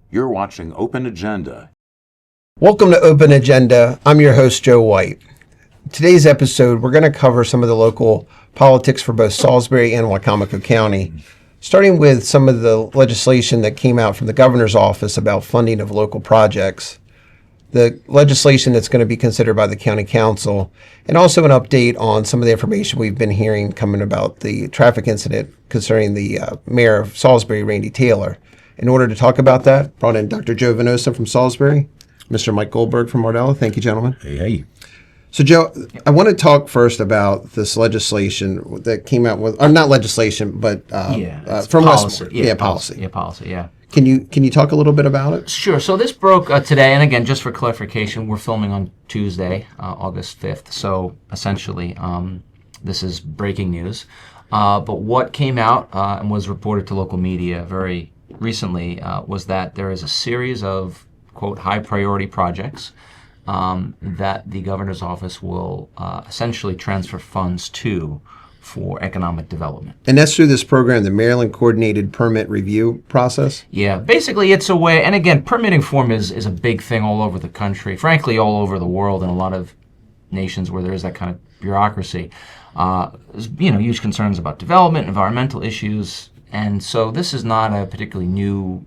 You're watching Open Agenda. Welcome to Open Agenda. I'm your host, Joe White. Today's episode, we're going to cover some of the local politics for both Salisbury and Wicomico County, starting with some of the legislation that came out from the governor's office about funding of local projects, the legislation that's going to be considered by the county council, and also an update on some of the information we've been hearing coming about the traffic incident concerning the mayor of Salisbury, Randy Taylor. In order to talk about that, brought in Dr. Joe Venosa from Salisbury, Mr. Mike Goldberg from Ardella. Thank you, gentlemen. Hey. So, Joe, I want to talk first about this legislation that came out with, or not legislation, but from policy. Westport. Policy. Policy. Can you talk a little bit about it? Sure. So this broke today, and again, just for clarification, we're filming on Tuesday, August 5th. So essentially, this is breaking news. But what came out and was reported to local media very recently was that there is a series of, quote, high priority projects that the governor's office will essentially transfer funds to for economic development. And that's through this program, the Maryland Coordinated Permit Review Process? Yeah, basically it's a way, and again, permitting form is a big thing all over the country, frankly all over the world, in a lot of nations where there is that kind of bureaucracy. There's, huge concerns about development, environmental issues, and so this is not a particularly new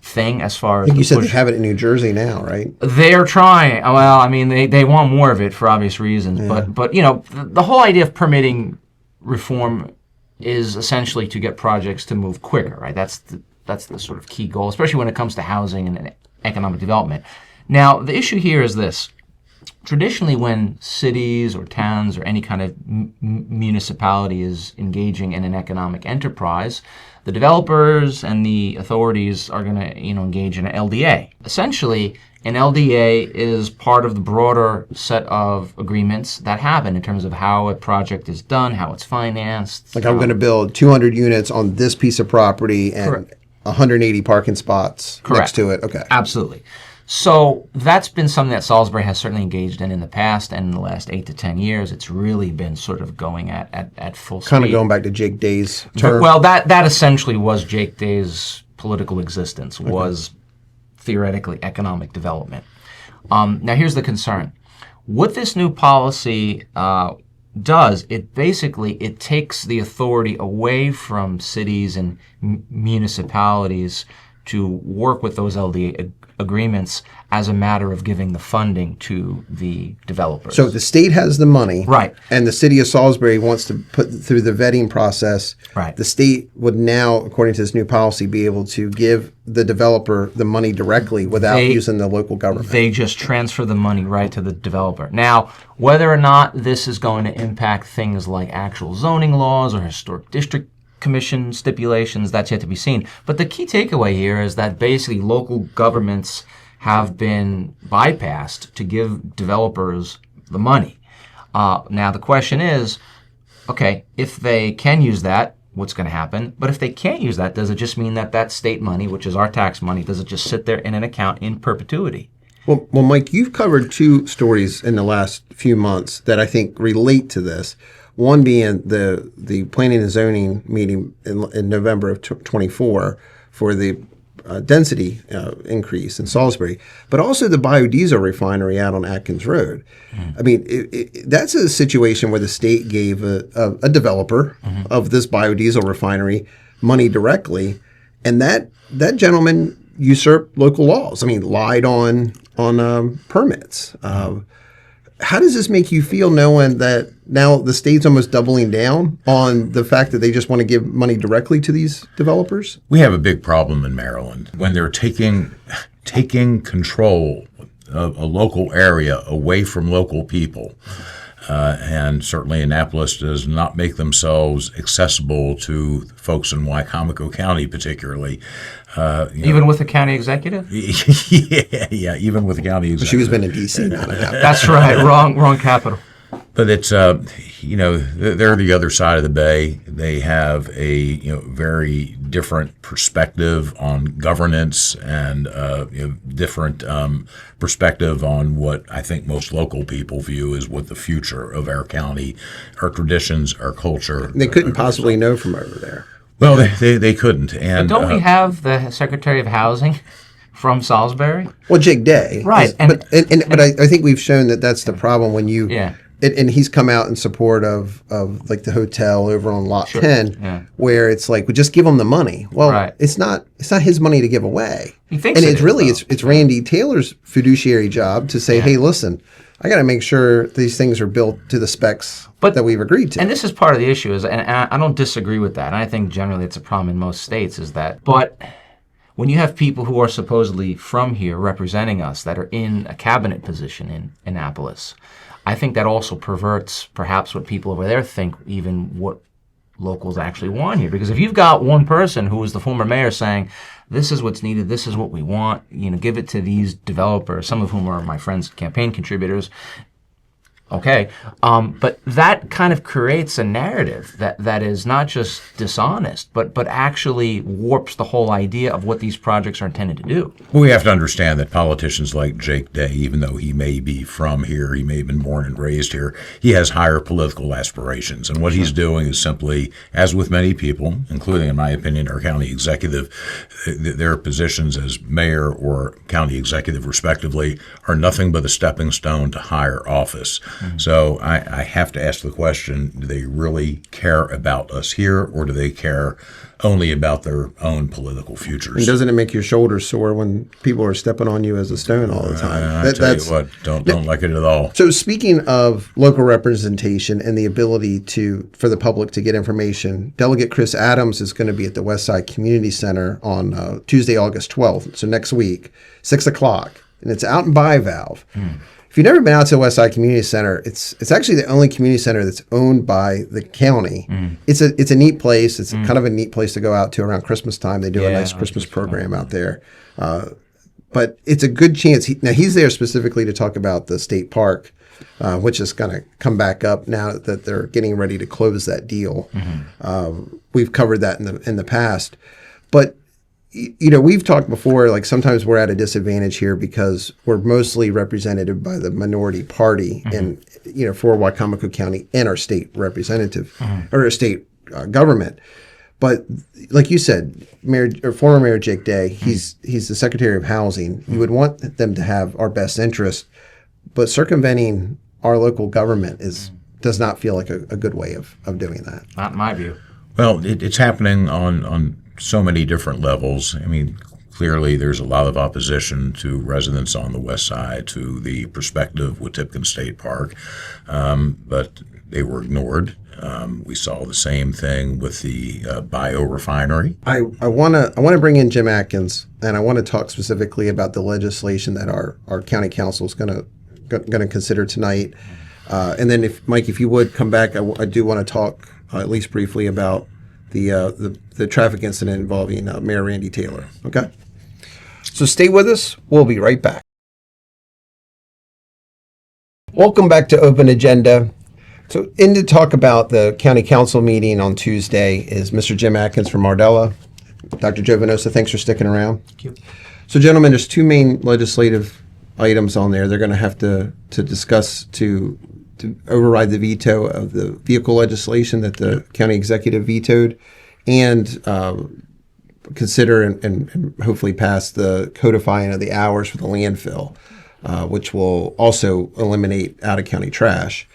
thing as far as... I think you said they have it in New Jersey now, right? They are trying. Well, I mean, they want more of it for obvious reasons. Yeah. But the whole idea of permitting reform is essentially to get projects to move quicker, right? That's the sort of key goal, especially when it comes to housing and economic development. Now, the issue here is this. Traditionally, when cities or towns or any kind of municipality is engaging in an economic enterprise, the developers and the authorities are going to, engage in an LDA. Essentially, an LDA is part of the broader set of agreements that happen in terms of how a project is done, how it's financed. Like I'm going to build 200 units on this piece of property and Correct. 180 parking spots next to it. Okay. Absolutely. So that's been something that Salisbury has certainly engaged in the past, and in the last 8 to 10 years, it's really been sort of going at full speed. Kind of going back to Jake Day's term. Well, that essentially was Jake Day's political existence, was theoretically economic development. Now, here's the concern. What this new policy does, it takes the authority away from cities and municipalities to work with those LDA agreements as a matter of giving the funding to the developers. So the state has the money. Right. And the city of Salisbury wants to put through the vetting process. Right. The state would now, according to this new policy, be able to give the developer the money directly without using the local government. They just transfer the money right to the developer. Now, whether or not this is going to impact things like actual zoning laws or historic district commission stipulations, that's yet to be seen. But the key takeaway here is that basically local governments have been bypassed to give developers the money. Now the question is, okay, if they can use that, what's going to happen? But if they can't use that, does it just mean that state money, which is our tax money, does it just sit there in an account in perpetuity? Well, Mike, you've covered two stories in the last few months that I think relate to this. One being the planning and zoning meeting in November of 24 for the density increase in Salisbury, but also the biodiesel refinery out on Atkins Road. I mean, that's a situation where the state gave a developer of this biodiesel refinery money directly, and that gentleman usurped local laws. I mean, lied on permits. How does this make you feel knowing that now the state's almost doubling down on the fact that they just want to give money directly to these developers? We have a big problem in Maryland when they're taking control of a local area away from local people. And certainly Annapolis does not make themselves accessible to folks in Wicomico County particularly. Even with the county executive? yeah, even with the county executive. She was been in D.C. now. That's right, wrong capital. But it's, they're the other side of the bay. They have a, very different perspective on governance and, different perspective on what I think most local people view as what the future of our county, our traditions, our culture. They couldn't possibly know from over there. Well, they couldn't. But And don't we have the Secretary of Housing from Salisbury? Well, Jake Day, Right, but I think we've shown that that's the problem when you. Yeah. And he's come out in support of like the hotel over on Lot 10, where it's like, we just give him the money. Well, it's not his money to give away. He thinks and it it's is, really though. it's Randy Taylor's fiduciary job to say, hey, listen, I got to make sure these things are built to the specs that we've agreed to. And this is part of the issue, and I don't disagree with that. And I think generally it's a problem in most states, but when you have people who are supposedly from here representing us that are in a cabinet position in Annapolis, I think that also perverts perhaps what people over there think, even what locals actually want here. Because if you've got one person who is the former mayor saying, this is what's needed, this is what we want, give it to these developers, some of whom are my friends' campaign contributors, okay. But that kind of creates a narrative that is not just dishonest, but actually warps the whole idea of what these projects are intended to do. we have to understand that politicians like Jake Day, even though he may be from here, he may have been born and raised here, he has higher political aspirations. And what he's doing is simply, as with many people, including, in my opinion, our county executive, their positions as mayor or county executive, respectively, are nothing but a stepping stone to higher office. So I have to ask the question, do they really care about us here, or do they care only about their own political futures? And doesn't it make your shoulders sore when people are stepping on you as a stone all the time? I tell you what, don't like it at all. So speaking of local representation and the ability for the public to get information, Delegate Chris Adams is going to be at the Westside Community Center on Tuesday, August 12th, so next week, 6 o'clock, and it's out in Bivalve. If you've never been out to the Westside Community Center, it's actually the only community center that's owned by the county. It's a neat place. It's kind of a neat place to go out to around Christmas time. They do a nice Christmas program out there. But it's a good chance. He's there specifically to talk about the state park, which is going to come back up now that they're getting ready to close that deal. We've covered that in the past. But we've talked before, like sometimes we're at a disadvantage here because we're mostly represented by the minority party and, for Wicomico County and our state representative or our state government. But like you said, former Mayor Jake Day, he's the Secretary of Housing. You would want them to have our best interest, but circumventing our local government does not feel like a good way of doing that. Not in my view. Well, it's happening on so many different levels. I mean, clearly there's a lot of opposition to residents on the west side to the prospective Wetumpka State Park, but they were ignored. We saw the same thing with the biorefinery. I want to bring in Jim Atkins, and I want to talk specifically about the legislation that our county council is going to consider tonight. And then, Mike, if you would come back, I do want to talk at least briefly about the traffic incident involving Mayor Randy Taylor. Okay? So stay with us. We'll be right back. Welcome back to Open Agenda. So in to talk about the county council meeting on Tuesday is Mr. Jim Atkins from Ardella. Dr. Joe Venosa, thanks for sticking around. Thank you. So gentlemen, there's two main legislative items on there. They're going to have to discuss to override the veto of the vehicle legislation that the county executive vetoed, and consider and hopefully pass the codifying of the hours for the landfill, which will also eliminate out-of-county trash.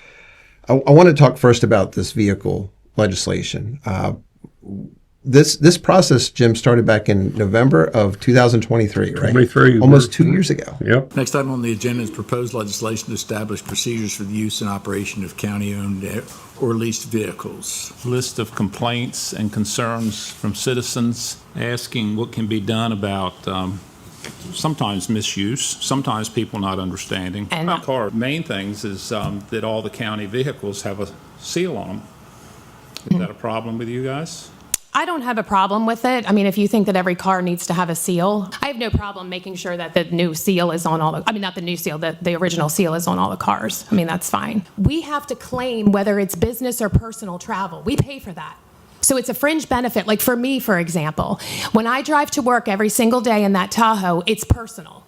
I want to talk first about this vehicle legislation. This process, Jim, started back in November of 2023, right? 23. Almost 2 years ago. Yep. Next item on the agenda is proposed legislation to establish procedures for the use and operation of county-owned or leased vehicles. List of complaints and concerns from citizens asking what can be done about sometimes misuse, sometimes people not understanding. Our main things is that all the county vehicles have a seal on them. Is that a problem with you guys? I don't have a problem with it. I mean, if you think that every car needs to have a seal, I have no problem making sure that the new seal is on all the, I mean, not the new seal, the original seal is on all the cars. I mean, that's fine. We have to claim whether it's business or personal travel. We pay for that. So it's a fringe benefit. Like for me, for example, when I drive to work every single day in that Tahoe, it's personal.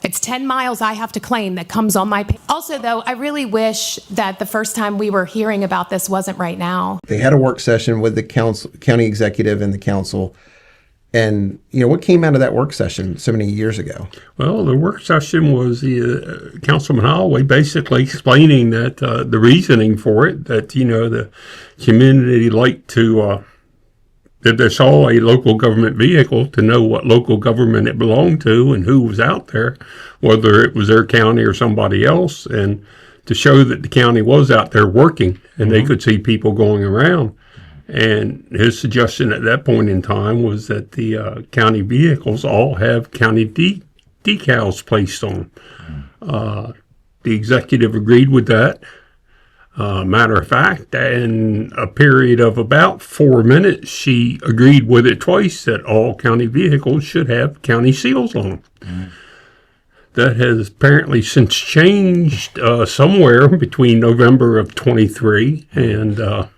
It's 10 miles I have to claim that comes on my pay. Also, though, I really wish that the first time we were hearing about this wasn't right now. They had a work session with the council, county executive and the council. And, what came out of that work session so many years ago? Well, the work session was the Councilman Holloway basically explaining that the reasoning for it, that, the community liked to, that they saw a local government vehicle to know what local government it belonged to and who was out there, whether it was their county or somebody else, and to show that the county was out there working and they could see people going around. And his suggestion at that point in time was that the county vehicles all have county decals placed on them. The executive agreed with that. Matter of fact, in a period of about 4 minutes, she agreed with it twice that all county vehicles should have county seals on them. That has apparently since changed somewhere between November of 23 and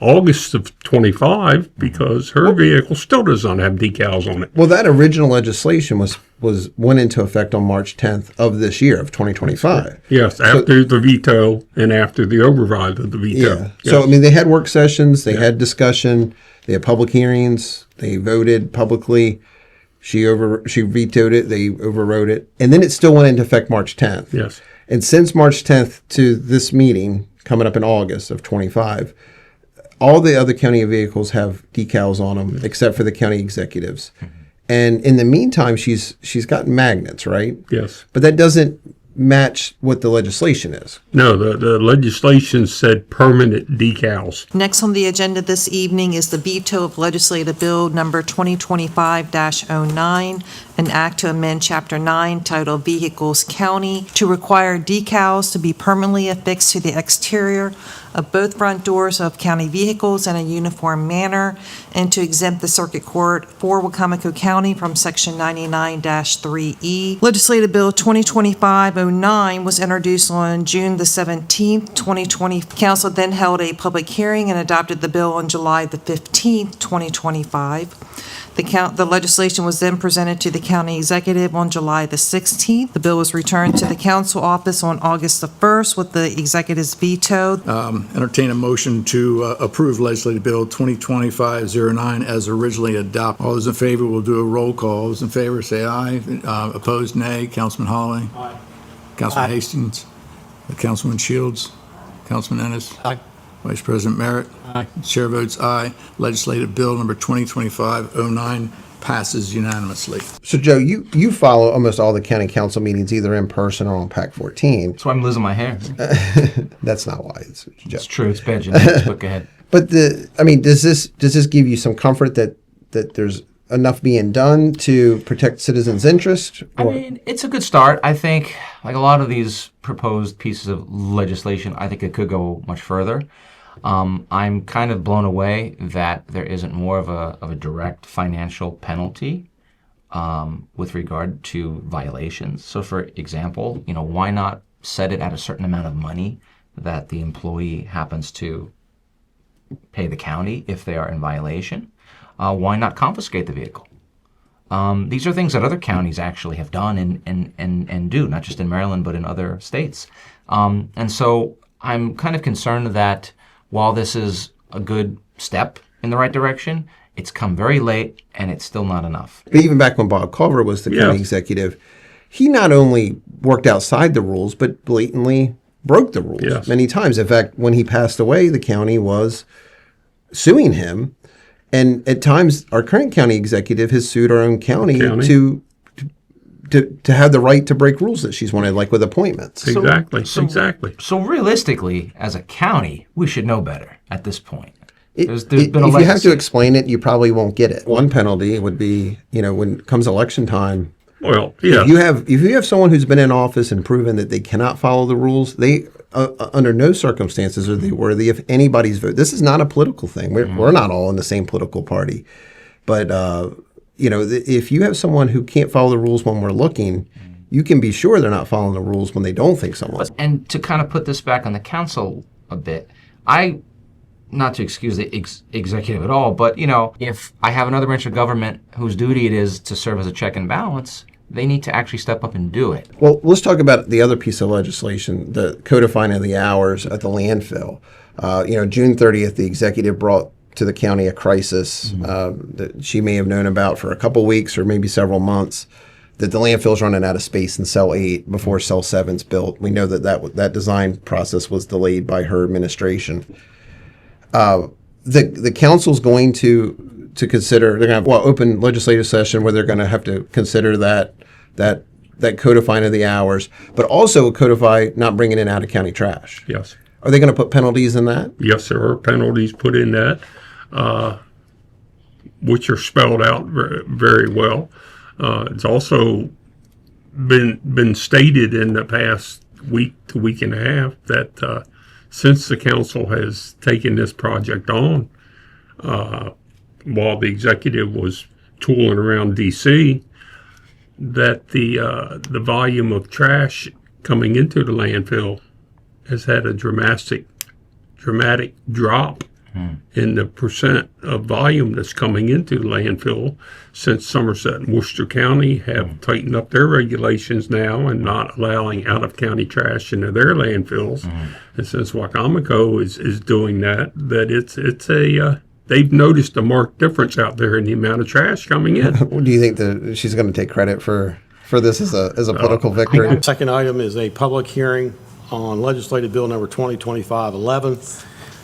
August of 25, because her vehicle still does not have decals on it. Well, that original legislation went into effect on March 10th of this year, of 2025. Yes, after the veto and after the override of the veto. Yeah. Yes. So, they had work sessions, they had discussion, they had public hearings, they voted publicly. She vetoed it, they overrode it. And then it still went into effect March 10th. Yes. And since March 10th to this meeting, coming up in August of 25, all the other county vehicles have decals on them, except for the county executives. And in the meantime, she's got magnets, right? Yes. But that doesn't match what the legislation is. No, the legislation said permanent decals. Next on the agenda this evening is the veto of legislative bill number 2025-09, an act to amend Chapter 9 titled Vehicles County to require decals to be permanently affixed to the exterior of both front doors of county vehicles in a uniform manner, and to exempt the Circuit Court for Wacomico County from Section 99-3E. Legislative Bill 2025-09 was introduced on June the 17th, 2020. Council then held a public hearing and adopted the bill on July the 15th, 2025. The legislation was then presented to the county executive on July the 16th. The bill was returned to the council office on August the 1st with the executive's veto. Entertain a motion to approve legislative bill 2025-09 as originally adopted. All those in favor, will do a roll call. All those in favor say aye. Opposed, nay. Councilman Holloway? Aye. Councilman Hastings? Councilman Shields? Councilman Ennis? Aye. Vice President Merritt? Aye. Chair votes aye. Legislative bill number 2025-09 passes unanimously. So, Joe, you follow almost all the county council meetings either in person or on PAC 14. That's why I'm losing my hair. That's not why. It's Joe. It's true. It's bad genetics. But go ahead. But does this give you some comfort that there's enough being done to protect citizens' interest? It's a good start. I think, like a lot of these proposed pieces of legislation, I think it could go much further. I'm kind of blown away that there isn't more of a direct financial penalty with regard to violations. So, for example, why not set it at a certain amount of money that the employee happens to pay the county if they are in violation? Why not confiscate the vehicle? These are things that other counties actually have done and do, not just in Maryland, but in other states. And so I'm kind of concerned that while this is a good step in the right direction, it's come very late and it's still not enough. But even back when Bob Culver was the county executive, he not only worked outside the rules, but blatantly broke the rules many times. In fact, when he passed away, the county was suing him. And at times, our current county executive has sued our own county. to have the right to break rules that she's wanted, like with appointments. Exactly. So realistically, as a county, we should know better at this point. There's been a if you legacy. have to explain it, you probably won't get it. One penalty would be, when it comes election time. Well, yeah. If you have someone who's been in office and proven that they cannot follow the rules, they under no circumstances are they worthy of anybody's vote. This is not a political thing. We're not all in the same political party, but if you have someone who can't follow the rules when we're looking, you can be sure they're not following the rules when they don't think someone. And to kind of put this back on the council a bit, not to excuse the executive at all, but if I have another branch of government whose duty it is to serve as a check and balance, they need to actually step up and do it. Well, let's talk about the other piece of legislation, the codifying of the hours at the landfill. June 30th, the executive brought to the county a crisis that she may have known about for a couple weeks or maybe several months, that the landfill's running out of space in Cell 8 before Cell 7's built. We know that design process was delayed by her administration. The council's going to consider, they're going to have open legislative session where they're going to have to consider that codifying of the hours, but also codify not bringing in out-of-county trash. Yes. Are they going to put penalties in that? Yes, there are penalties put in that, which are spelled out very well. It's also been stated in the past week to week and a half that since the council has taken this project on, while the executive was tooling around D.C., that the volume of trash coming into the landfill has had a dramatic drop in the percent of volume that's coming into the landfill, since Somerset and Worcester County have tightened up their regulations now and not allowing out-of-county trash into their landfills. And since Wacomico is doing that they've noticed a marked difference out there in the amount of trash coming in. Do you think that she's going to take credit for this as a political victory? Second item is a public hearing on legislative bill number 2025-11,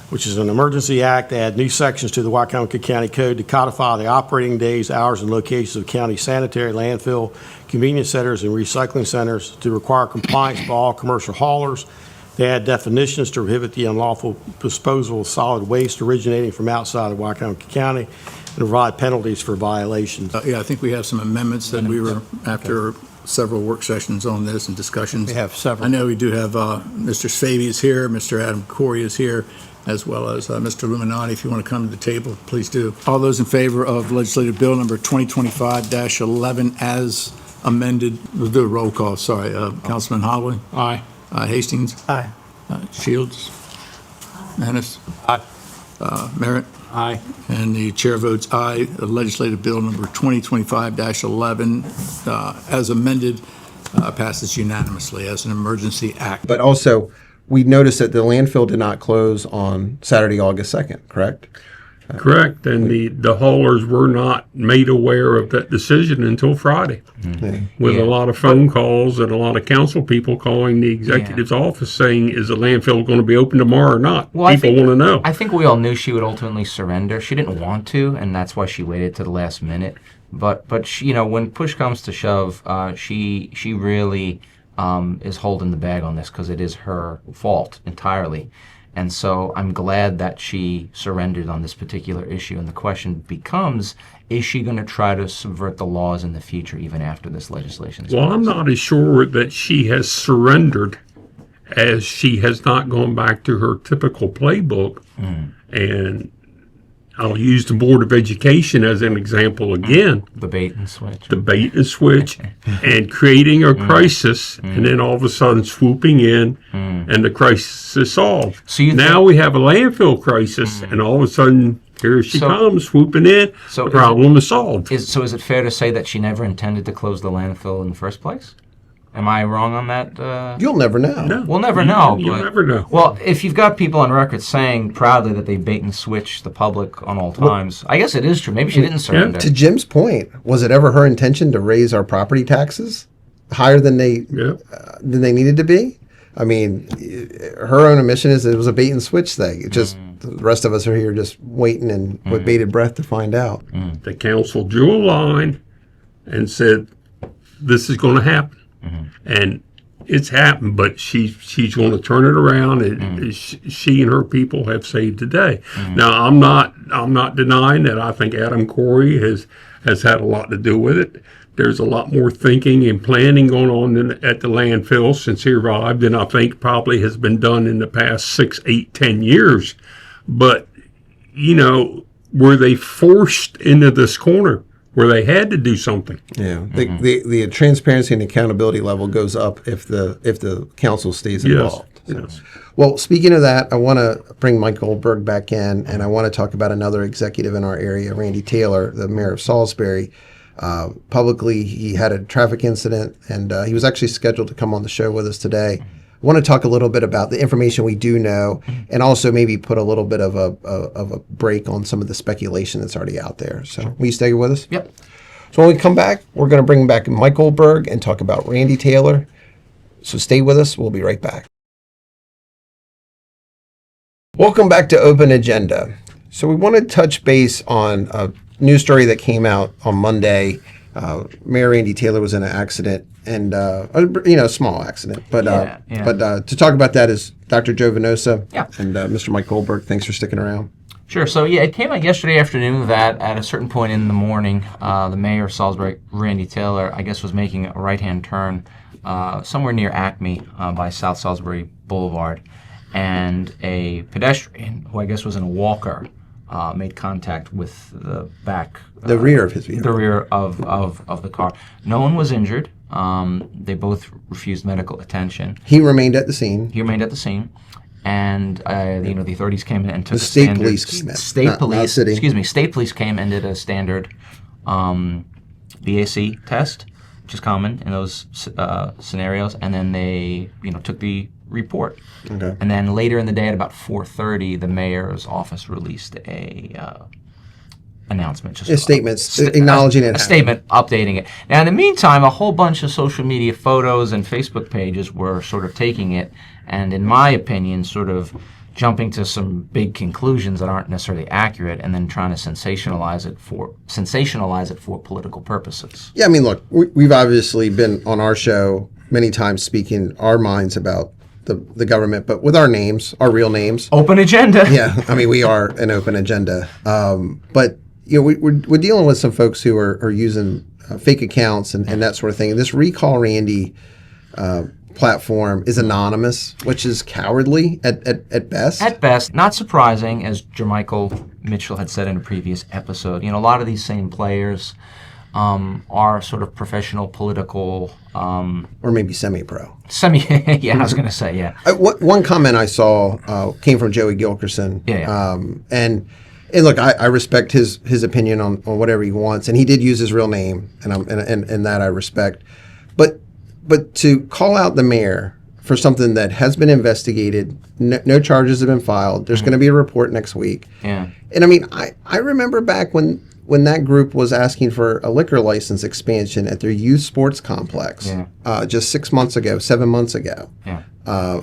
which is an emergency act to add new sections to the Wacomico County Code to codify the operating days, hours, and locations of county sanitary, landfill, convenience centers, and recycling centers to require compliance by all commercial haulers. They add definitions to prohibit the unlawful disposal of solid waste originating from outside of Wacomico County and provide penalties for violations. I think we have some amendments that we were, after several work sessions on this and discussions. We have several. I know we do have Mr. Spavey is here, Mr. Adam Corey is here, as well as Mr. Illuminati. If you want to come to the table, please do. All those in favor of legislative bill number 2025-11 as amended, we'll do a roll call. Sorry, Councilman Holloway. Aye. Hastings. Aye. Shields. Manis. Aye. Merritt. Aye. And the chair votes aye. Legislative bill number 2025-11 as amended passes unanimously as an emergency act. But also, we noticed that the landfill did not close on Saturday, August 2nd, correct? Correct, and the haulers were not made aware of that decision until Friday, with a lot of phone calls and a lot of council people calling the executive's office saying, is the landfill going to be open tomorrow or not? Well, People want to know. I think we all knew she would ultimately surrender. She didn't want to, and that's why she waited to the last minute. But she, when push comes to shove, she really is holding the bag on this because it is her fault entirely. And so I'm glad that she surrendered on this particular issue. And the question becomes, is she going to try to subvert the laws in the future, even after this legislation is Well, passed? I'm not as sure that she has surrendered as she has not gone back to her typical playbook. And I'll use the Board of Education as an example again. The bait and switch. The bait and switch and creating a crisis and then all of a sudden swooping in and the crisis is solved. So you now we have a landfill crisis and all of a sudden here she comes swooping in, So the problem is solved. So is it fair to say that she never intended to close the landfill in the first place? Am I wrong on that? You'll never know. No. We'll never know. You'll but- never know. Well, if you've got people on record saying proudly that they bait and switch the public on all times, I guess it is true. Maybe she didn't surrender. To Jim's point, was it ever her intention to raise our property taxes higher than they needed to be? I mean, her own admission is it was a bait and switch thing. It just the rest of us are here just waiting and with bated breath to find out. The council drew a line and said, this is going to happen. And it's happened, but she's going to turn it around, and she and her people have saved the day. Now, I'm not denying that I think Adam Corey has had a lot to do with it. There's a lot more thinking and planning going on at the landfill since he arrived than I think probably has been done in the past 6, 8, 10 years. But, were they forced into this corner where they had to do something? Yeah, the transparency and accountability level goes up if the council stays involved. Yes. Well, speaking of that, I want to bring Mike Goldberg back in, and I want to talk about another executive in our area, Randy Taylor, the mayor of Salisbury. Publicly, he had a traffic incident, and he was actually scheduled to come on the show with us today. I want to talk a little bit about the information we do know, and also maybe put a little bit of a break on some of the speculation that's already out there. So, will you stay with us? Yep. So when we come back, we're going to bring back Mike Goldberg and talk about Randy Taylor. So stay with us. We'll be right back. Welcome back to Open Agenda. So we want to touch base on a news story that came out on Monday. Mayor Randy Taylor was in an accident, and a small accident. But to talk about that is Dr. Joe Venosa and Mr. Mike Goldberg. Thanks for sticking around. Sure. So, it came out yesterday afternoon that at a certain point in the morning, the mayor of Salisbury, Randy Taylor, I guess was making a right-hand turn somewhere near Acme by South Salisbury Boulevard, and a pedestrian who I guess was in a walker made contact with the back. The rear of his vehicle. The rear of the car. No one was injured. They both refused medical attention. He remained at the scene. And the authorities came in and took state police came in. State police came and did a standard BAC test, which is common in those scenarios, and then they took the report. Okay. And then later in the day at about 4:30, the mayor's office released a announcement, just acknowledging it. A statement updating it. Now, in the meantime, a whole bunch of social media photos and Facebook pages were sort of taking it, and in my opinion, sort of jumping to some big conclusions that aren't necessarily accurate, and then trying to sensationalize it for political purposes. Yeah, I mean, look, we've obviously been on our show many times speaking our minds about the government, but with our names, our real names. Open agenda. Yeah, I mean, we are an open agenda. But we're dealing with some folks who are using fake accounts and that sort of thing. And this Recall Randy platform is anonymous, which is cowardly at best. At best. Not surprising, as Jermichael Mitchell had said in a previous episode. A lot of these same players are sort of professional political... or maybe semi-pro. Yeah, I was going to say, yeah. One comment I saw came from Joey Gilkerson. Yeah. And look, I respect his opinion on whatever he wants, and he did use his real name, and that I respect. But to call out the mayor for something that has been investigated, no charges have been filed. There's going to be a report next week. Yeah. And I mean, I remember back when that group was asking for a liquor license expansion at their youth sports complex, just 7 months ago. Yeah.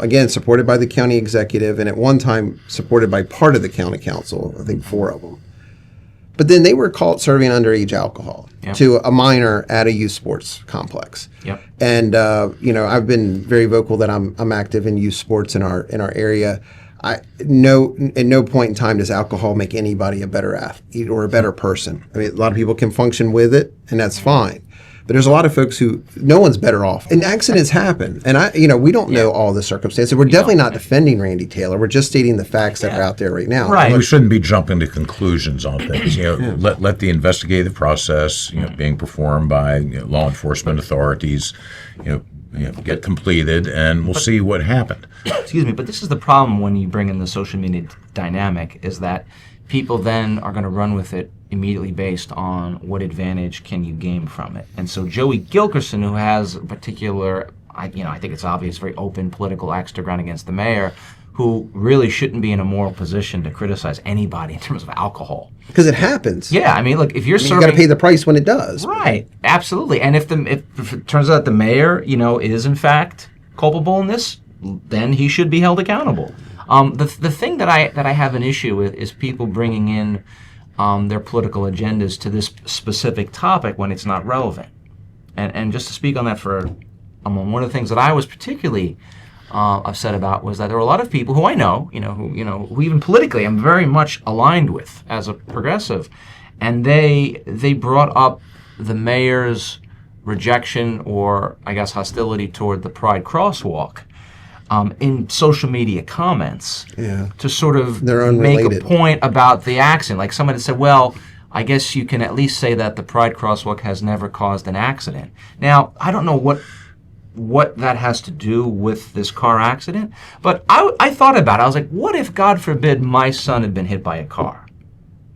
Again, supported by the county executive, and at one time supported by part of the county council, I think 4 of them. But then they were caught serving underage alcohol to a minor at a youth sports complex. Yep. And I've been very vocal that I'm active in youth sports in our area. At no point in time does alcohol make anybody a better athlete or a better person. I mean, a lot of people can function with it, and that's fine. But there's a lot of folks who no one's better off. And accidents happen, and we don't know all the circumstances. We're definitely not defending Randy Taylor. We're just stating the facts that are out there right now. Right. We shouldn't be jumping to conclusions on things. Let the investigative process, being performed by law enforcement authorities, get completed, and we'll see what happened. Excuse me, but this is the problem when you bring in the social media dynamic, is that people then are going to run with it immediately based on what advantage can you gain from it. And so Joey Gilkerson, who has a particular, I think it's obvious, very open political axe to grind against the mayor, who really shouldn't be in a moral position to criticize anybody in terms of alcohol. Because it happens. Yeah, I mean, look, if you're serving... you got to pay the price when it does. Right, absolutely. And if it turns out the mayor, is in fact culpable in this, then he should be held accountable. The thing that I have an issue with is people bringing in their political agendas to this specific topic when it's not relevant. And just to speak on that for a moment, one of the things that I was particularly upset about was that there were a lot of people who I know, who even politically I'm very much aligned with as a progressive, and they brought up the mayor's rejection or I guess hostility toward the Pride crosswalk in social media comments to sort of make a point about the accident. Like someone had said, well, I guess you can at least say that the Pride crosswalk has never caused an accident. Now, I don't know what that has to do with this car accident, but I thought about it. I was like, what if, God forbid, my son had been hit by a car,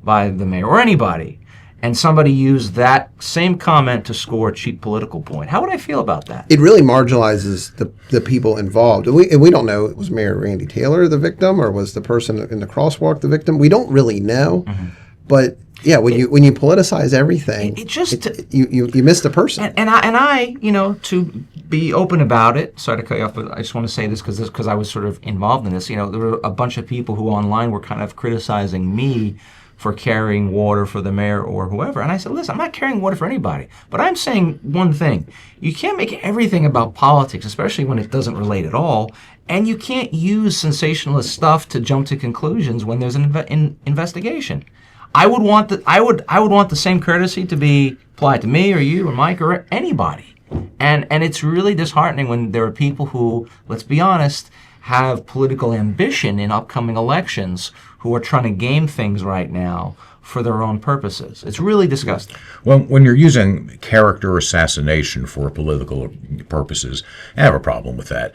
by the mayor or anybody, and somebody used that same comment to score a cheap political point. How would I feel about that? It really marginalizes the people involved. And we don't know, was Mayor Randy Taylor the victim, or was the person in the crosswalk the victim? We don't really know. But yeah, when you politicize everything, you miss the person. And I, to be open about it. Sorry to cut you off, but I just want to say this because I was sort of involved in this. There were a bunch of people who online were kind of criticizing me for carrying water for the mayor or whoever. And I said, listen, I'm not carrying water for anybody, but I'm saying one thing. You can't make everything about politics, especially when it doesn't relate at all. And you can't use sensationalist stuff to jump to conclusions when there's an investigation. I would want the same courtesy to be applied to me or you or Mike or anybody. And it's really disheartening when there are people who, let's be honest, have political ambition in upcoming elections who are trying to game things right now for their own purposes. It's really disgusting. Well, when you're using character assassination for political purposes, I have a problem with that.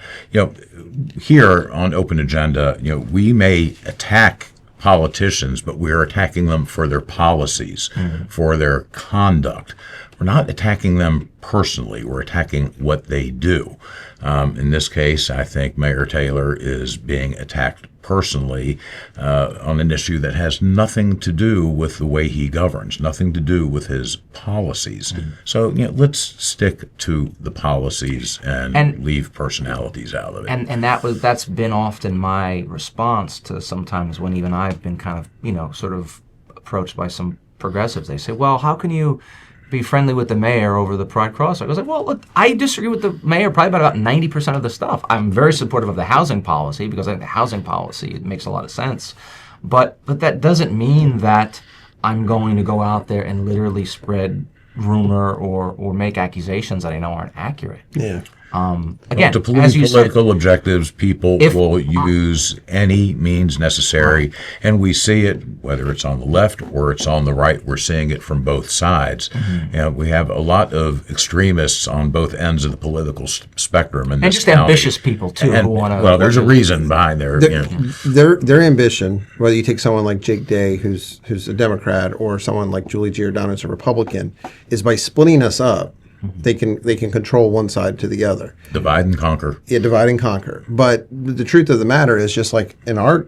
Here on Open Agenda, we may attack politicians, but we're attacking them for their policies, for their conduct. We're not attacking them personally. We're attacking what they do. In this case, I think Mayor Taylor is being attacked personally on an issue that has nothing to do with the way he governs, nothing to do with his policies. So let's stick to the policies and leave personalities out of it. And that's been often my response to sometimes when even I've been kind of sort of approached by some progressives. They say, well, how can you be friendly with the mayor over the Pride Crosswalk? I was like, well, look, I disagree with the mayor probably about 90% of the stuff. I'm very supportive of the housing policy because I think the housing policy, it makes a lot of sense. But that doesn't mean that I'm going to go out there and literally spread rumor or make accusations that I know aren't accurate. Yeah. Again, to as you said, political objectives, people will use any means necessary, and we see it whether it's on the left or it's on the right. We're seeing it from both sides. We have a lot of extremists on both ends of the political spectrum, in and this just county. ambitious people too who want to. Well, there's a reason behind Their ambition, whether you take someone like Jake Day, who's a Democrat, or someone like Julie Giordano, who's a Republican, is by splitting us up. They can control one side to the other. Divide and conquer. Yeah, divide and conquer. But the truth of the matter is, just like in our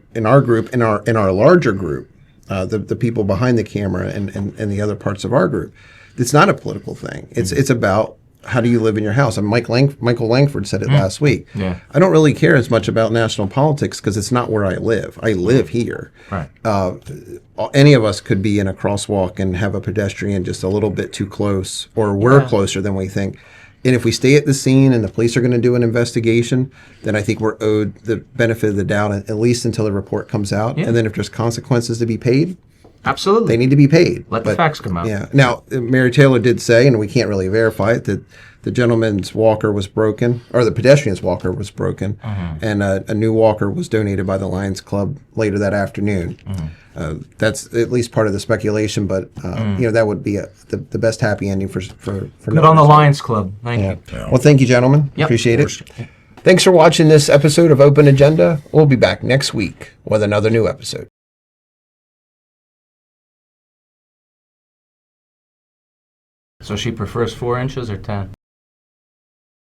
group, in our larger group, the people behind the camera and the other parts of our group, it's not a political thing. It's about how do you live in your house. And Michael Langford said it last week. Yeah. I don't really care as much about national politics because it's not where I live. I live here. Right. Any of us could be in a crosswalk and have a pedestrian just a little bit too close, or we're closer than we think. And if we stay at the scene and the police are going to do an investigation, then I think we're owed the benefit of the doubt, at least until the report comes out. Yeah. And then if there's consequences to be paid, absolutely, they need to be paid. Let the facts come out. Yeah. Now, Mary Taylor did say, and we can't really verify it, that the gentleman's walker was broken, or the pedestrian's walker was broken, and a new walker was donated by the Lions Club later that afternoon. That's at least part of the speculation, but that would be the best happy ending for Good on the Lions Club. Thank you. Well, thank you, gentlemen. Yep. Appreciate it. Thanks for watching this episode of Open Agenda. We'll be back next week with another new episode. So she prefers 4 inches or 10?